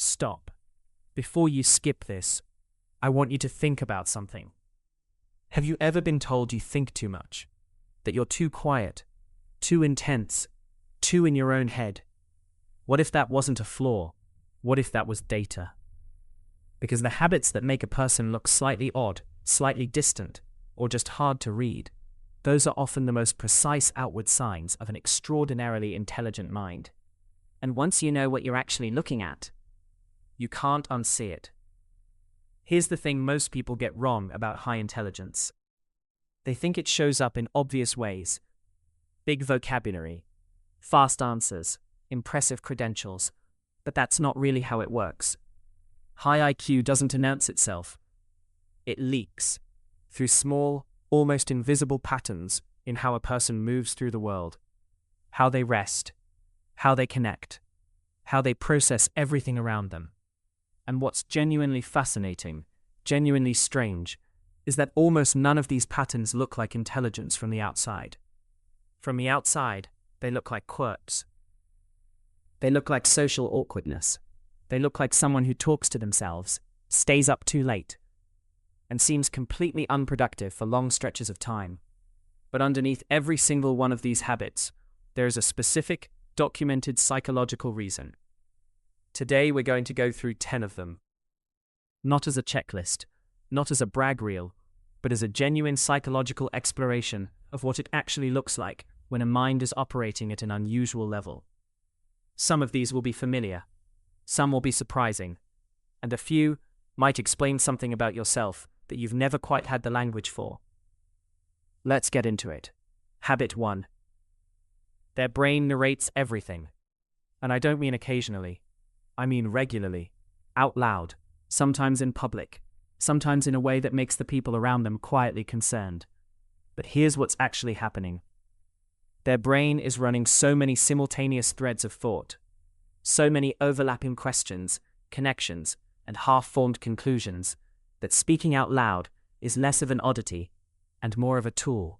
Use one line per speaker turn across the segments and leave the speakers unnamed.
Stop. Before you skip this, I want you to think about something. Have you ever been told you think too much? That you're too quiet, too intense, too in your own head? What if that wasn't a flaw? What if that was data? Because the habits that make a person look slightly odd, slightly distant, or just hard to read, those are often the most precise outward signs of an extraordinarily intelligent mind.
And once you know what you're actually looking at,
you can't unsee it. Here's the thing most people get wrong about high intelligence. They think it shows up in obvious ways. Big vocabulary, fast answers, impressive credentials, but that's not really how it works. High IQ doesn't announce itself. It leaks through small, almost invisible patterns in how a person moves through the world, how they rest, how they connect, how they process everything around them. And what's genuinely fascinating, genuinely strange, is that almost none of these patterns look like intelligence from the outside. From the outside, they look like quirks. They look like social awkwardness. They look like someone who talks to themselves, stays up too late, and seems completely unproductive for long stretches of time. But underneath every single one of these habits, there is a specific, documented psychological reason. Today we're going to go through 10 of them. Not as a checklist, not as a brag reel, but as a genuine psychological exploration of what it actually looks like when a mind is operating at an unusual level. Some of these will be familiar, some will be surprising, and a few might explain something about yourself that you've never quite had the language for. Let's get into it. Habit 1. Their brain narrates everything. And I don't mean occasionally. I mean regularly, out loud, sometimes in public, sometimes in a way that makes the people around them quietly concerned. But here's what's actually happening. Their brain is running so many simultaneous threads of thought, so many overlapping questions, connections, and half-formed conclusions, that speaking out loud is less of an oddity and more of a tool.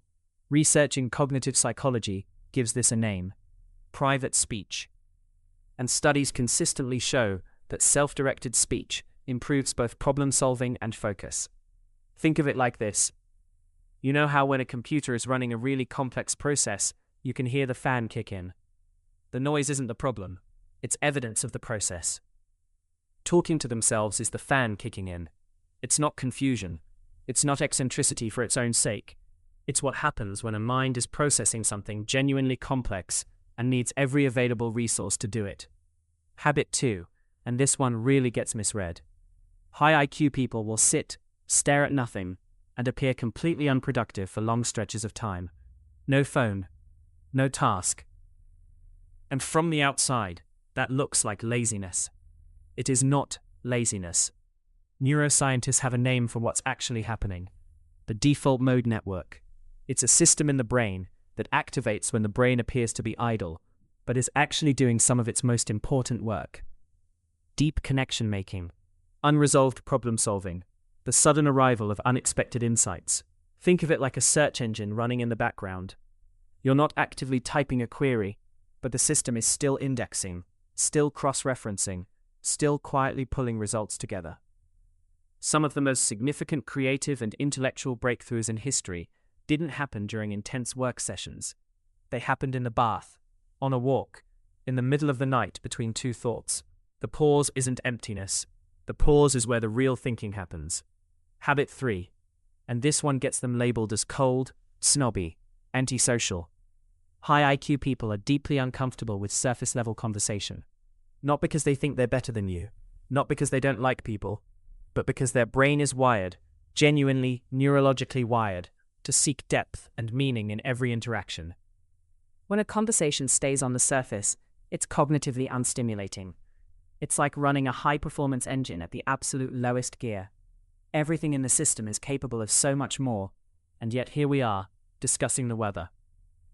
Research in cognitive psychology gives this a name: private speech. And studies consistently show that self-directed speech improves both problem-solving and focus. Think of it like this. You know how when a computer is running a really complex process, you can hear the fan kick in? The noise isn't the problem, it's evidence of the process. Talking to themselves is the fan kicking in. It's not confusion. It's not eccentricity for its own sake. It's what happens when a mind is processing something genuinely complex and needs every available resource to do it. Habit 2, and this one really gets misread. High IQ people will sit, stare at nothing, and appear completely unproductive for long stretches of time. No phone, no task. And from the outside, that looks like laziness. It is not laziness. Neuroscientists have a name for what's actually happening: the default mode network. It's a system in the brain that activates when the brain appears to be idle, but is actually doing some of its most important work. Deep connection making, unresolved problem solving, the sudden arrival of unexpected insights. Think of it like a search engine running in the background. You're not actively typing a query, but the system is still indexing, still cross-referencing, still quietly pulling results together. Some of the most significant creative and intellectual breakthroughs in history didn't happen during intense work sessions. They happened in the bath, on a walk, in the middle of the night between two thoughts. The pause isn't emptiness. The pause is where the real thinking happens. Habit 3, and this one gets them labeled as cold, snobby, antisocial. High IQ people are deeply uncomfortable with surface-level conversation. Not because they think they're better than you, not because they don't like people, but because their brain is wired, genuinely neurologically wired, to seek depth and meaning in every interaction.
when a conversation stays on the surface, it's cognitively unstimulating. It's like running a high-performance engine at the absolute lowest gear. Everything in the system is capable of so much more, and yet here we are, discussing the weather.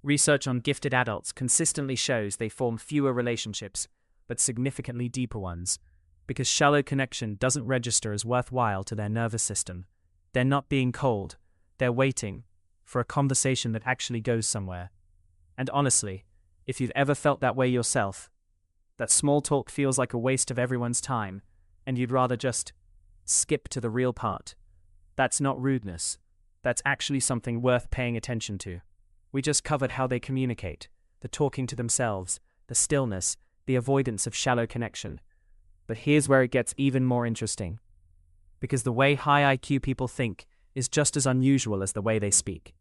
Research on gifted adults consistently shows they form fewer relationships, but significantly deeper ones, because shallow connection doesn't register as worthwhile to their nervous system. They're not being cold, they're waiting for a conversation that actually goes somewhere. And honestly, if you've ever felt that way yourself,
that small talk feels like a waste of everyone's time, and you'd rather just skip to the real part. That's not rudeness. That's actually something worth paying attention to. We just covered how they communicate, the talking to themselves, the stillness, the avoidance of shallow connection. But here's where it gets even more interesting. Because the way high IQ people think is just as unusual as the way they speak.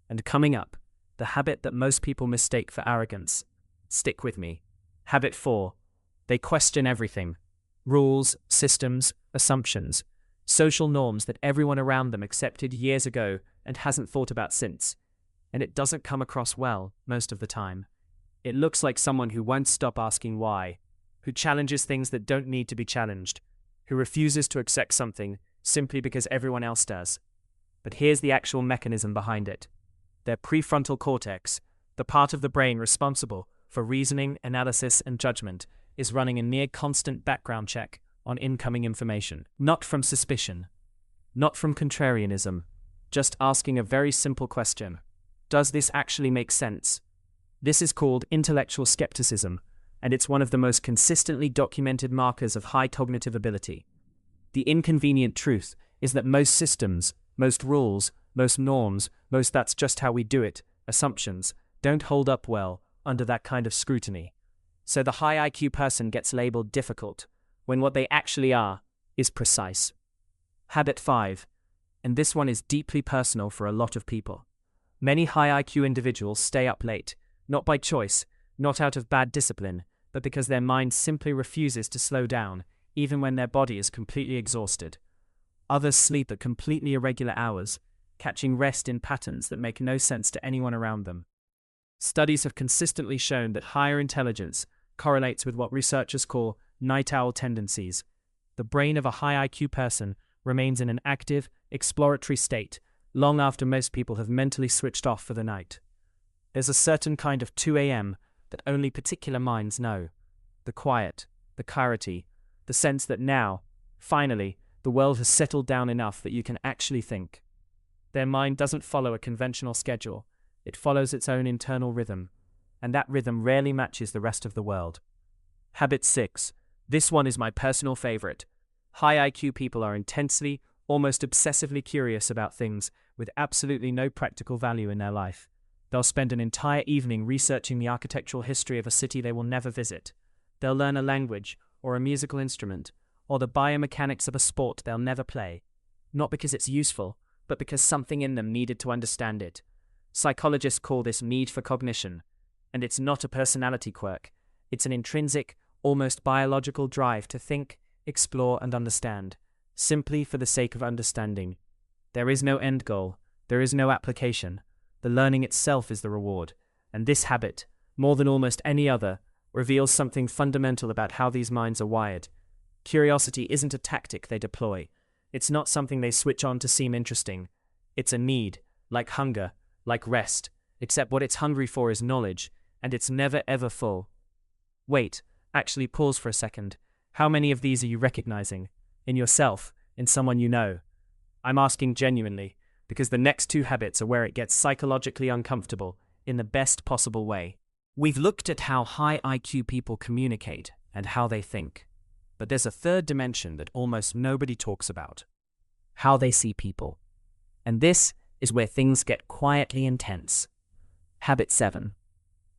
And coming up, the habit that most people mistake for arrogance. Stick with me. Habit 4. They question everything. Rules, systems, assumptions, social norms that everyone around them accepted years ago and hasn't thought about since. And it doesn't come across well most of the time. It looks like someone who won't stop asking why, who challenges things that don't need to be challenged, who refuses to accept something simply because everyone else does. But here's the actual mechanism behind it. Their prefrontal cortex, the part of the brain responsible for reasoning, analysis, and judgment, is running a near constant background check on incoming information. Not from suspicion, not from contrarianism, just asking a very simple question. Does this actually make sense? This is called intellectual skepticism, and it's one of the most consistently documented markers of high cognitive ability. The inconvenient truth is that most systems, most rules, most norms, most "that's just how we do it" assumptions don't hold up well under that kind of scrutiny. So the high IQ person gets labeled difficult, when what they actually are is precise. Habit 5, and this one is deeply personal for a lot of people. Many high IQ individuals stay up late, not by choice, not out of bad discipline, but because their mind simply refuses to slow down, even when their body is completely exhausted. Others sleep at completely irregular hours, catching rest in patterns that make no sense to anyone around them. Studies have consistently shown that higher intelligence correlates with what researchers call night owl tendencies. The brain of a high IQ person remains in an active, exploratory state long after most people have mentally switched off for the night. There's a certain kind of 2 a.m. that only particular minds know. The quiet, the clarity, the sense that now, finally, the world has settled down enough that you can actually think. Their mind doesn't follow a conventional schedule. It follows its own internal rhythm, and that rhythm rarely matches the rest of the world. Habit 6. This one is my personal favorite. High IQ people are intensely, almost obsessively curious about things with absolutely no practical value in their life. They'll spend an entire evening researching the architectural history of a city they will never visit. They'll learn a language, or a musical instrument, or the biomechanics of a sport they'll never play. Not because it's useful, but because something in them needed to understand it. Psychologists call this need for cognition, and it's not a personality quirk. It's an intrinsic, almost biological drive to think, explore, and understand, simply for the sake of understanding. There is no end goal. There is no application. The learning itself is the reward, and this habit, more than almost any other, reveals something fundamental about how these minds are wired. Curiosity isn't a tactic they deploy. It's not something they switch on to seem interesting. It's a need, like hunger, like rest, except what it's hungry for is knowledge, and it's never ever full. Wait, actually pause for a second. How many of these are you recognizing? In yourself, in someone you know? I'm asking genuinely, because the next 2 habits are where it gets psychologically uncomfortable, in the best possible way. We've looked at how high IQ people communicate and how they think. But there's a third dimension that almost nobody talks about. How they see people. And this is where things get quietly intense. Habit 7.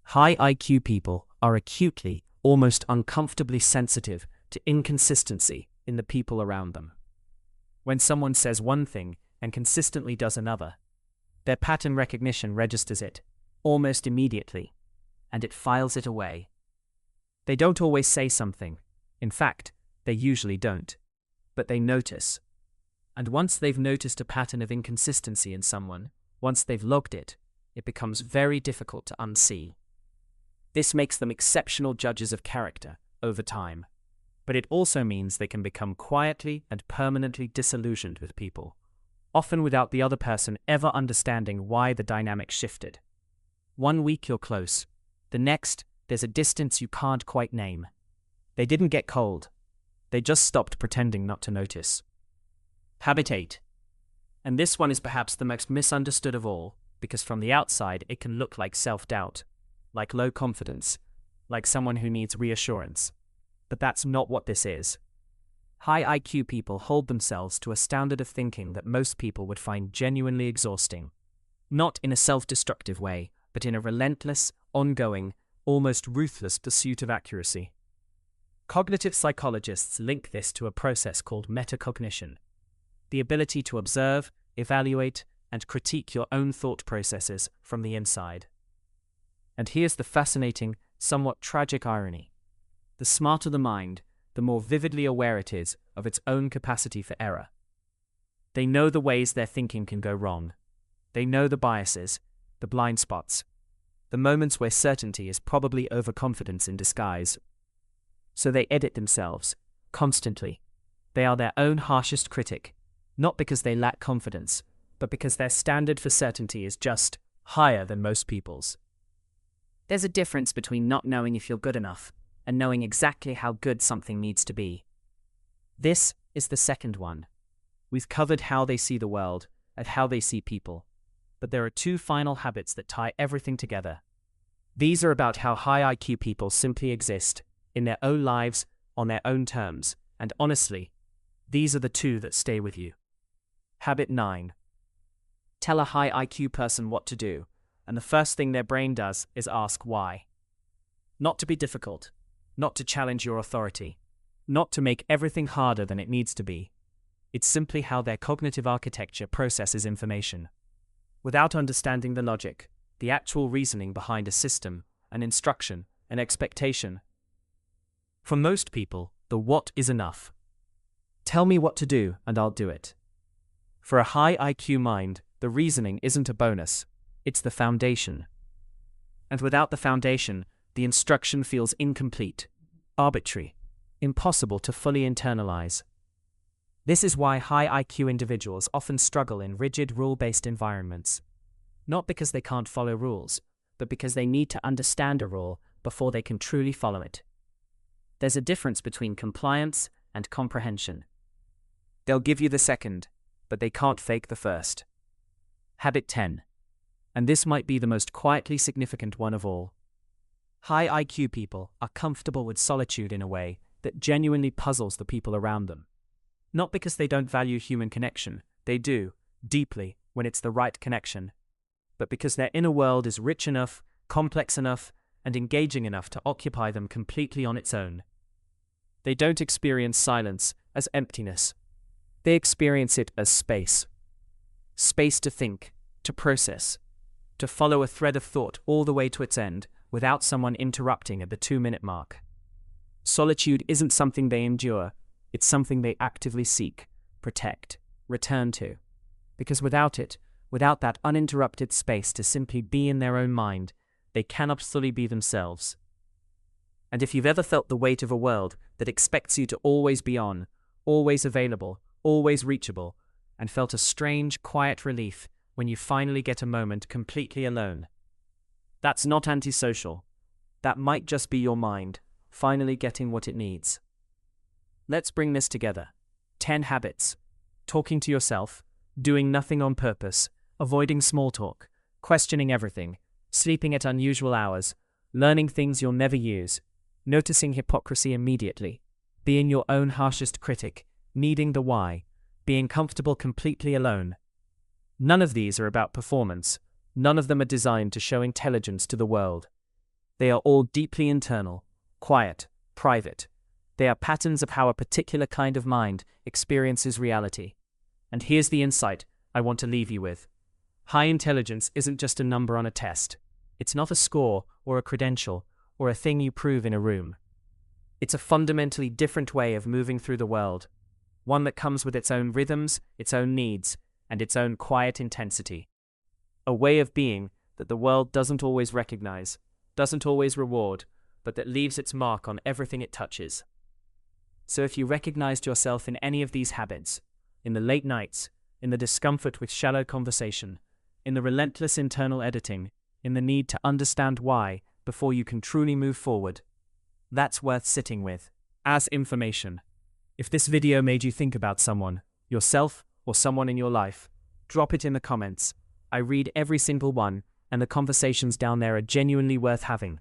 High IQ people are acutely, almost uncomfortably sensitive to inconsistency in the people around them. When someone says one thing and consistently does another, their pattern recognition registers it, almost immediately, and it files it away. They don't always say something. In fact, they usually don't. But they notice. And once they've noticed a pattern of inconsistency in someone, once they've logged it, it becomes very difficult to unsee. This makes them exceptional judges of character over time. But it also means they can become quietly and permanently disillusioned with people, often without the other person ever understanding why the dynamic shifted. One week you're close. The next, there's a distance you can't quite name. They didn't get cold. They just stopped pretending not to notice. Habit 8. And this one is perhaps the most misunderstood of all, because from the outside it can look like self-doubt, like low confidence, like someone who needs reassurance. But that's not what this is.
High IQ people hold themselves to a standard of thinking that most people would find genuinely exhausting. Not in a self-destructive way, but in a relentless, ongoing, almost ruthless pursuit of accuracy. Cognitive psychologists link this to a process called metacognition, the ability to observe, evaluate, and critique your own thought processes from the inside. And here's the fascinating, somewhat tragic irony. The smarter the mind, the more vividly aware it is of its own capacity for error. They know the ways their thinking can go wrong. They know the biases, the blind spots, the moments where certainty is probably overconfidence in disguise. So they edit themselves, constantly. They are their own harshest critic, not because they lack confidence, but because their standard for certainty is just higher than most people's. There's a difference between not knowing if you're good enough and knowing exactly how good something needs to be. This is the second one. We've covered how they see the world and how they see people, but there are two final habits that tie everything together. These are about how high IQ people simply exist, in their own lives, on their own terms, and honestly, these are the two that stay with you. Habit 9. Tell a high IQ person what to do, and the first thing their brain does is ask why. Not to be difficult, not to challenge your authority, not to make everything harder than it needs to be. It's simply how their cognitive architecture processes information. Without understanding the logic, the actual reasoning behind a system, an instruction, an expectation. For most people, the what is enough. Tell me what to do and I'll do it. For a high IQ mind, the reasoning isn't a bonus, it's the foundation. And without the foundation, the instruction feels incomplete, arbitrary, impossible to fully internalize. This is why high IQ individuals often struggle in rigid rule-based environments. Not because they can't follow rules, but because they need to understand a rule before they can truly follow it. There's a difference between compliance and comprehension. They'll give you the second, but they can't fake the first. Habit 10. And this might be the most quietly significant one of all. High IQ people are comfortable with solitude in a way that genuinely puzzles the people around them. Not because they don't value human connection, they do, deeply, when it's the right connection, but because their inner world is rich enough, complex enough, and engaging enough to occupy them completely on its own. They don't experience silence as emptiness. They experience it as space. Space to think, to process, to follow a thread of thought all the way to its end without someone interrupting at the 2-minute mark. Solitude isn't something they endure, it's something they actively seek, protect, return to. Because without it, without that uninterrupted space to simply be in their own mind, they cannot fully be themselves. And if you've ever felt the weight of a world that expects you to always be on, always available, always reachable, and felt a strange, quiet relief when you finally get a moment completely alone, that's not antisocial. That might just be your mind, finally getting what it needs. Let's bring this together. 10 habits. Talking to yourself, doing nothing on purpose, avoiding small talk, questioning everything, sleeping at unusual hours, learning things you'll never use, noticing hypocrisy immediately, being your own harshest critic, needing the why, being comfortable completely alone. None of these are about performance. None of them are designed to show intelligence to the world. They are all deeply internal, quiet, private. They are patterns of how a particular kind of mind experiences reality. And here's the insight I want to leave you with. High intelligence isn't just a number on a test. It's not a score or a credential or a thing you prove in a room. It's a fundamentally different way of moving through the world, one that comes with its own rhythms, its own needs, and its own quiet intensity. A way of being that the world doesn't always recognize, doesn't always reward, but that leaves its mark on everything it touches. So if you recognized yourself in any of these habits, in the late nights, in the discomfort with shallow conversation, in the relentless internal editing, in the need to understand why before you can truly move forward, that's worth sitting with, as information. If this video made you think about someone, yourself, or someone in your life, drop it in the comments. I read every single one, and the conversations down there are genuinely worth having.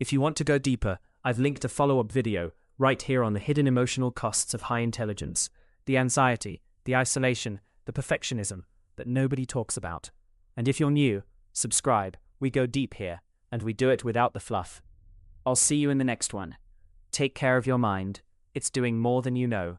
If you want to go deeper, I've linked a follow-up video right here on the hidden emotional costs of high intelligence, the anxiety, the isolation, the perfectionism that nobody talks about. And if you're new, subscribe. We go deep here, and we do it without the fluff. I'll see you in the next one. Take care of your mind. It's doing more than you know.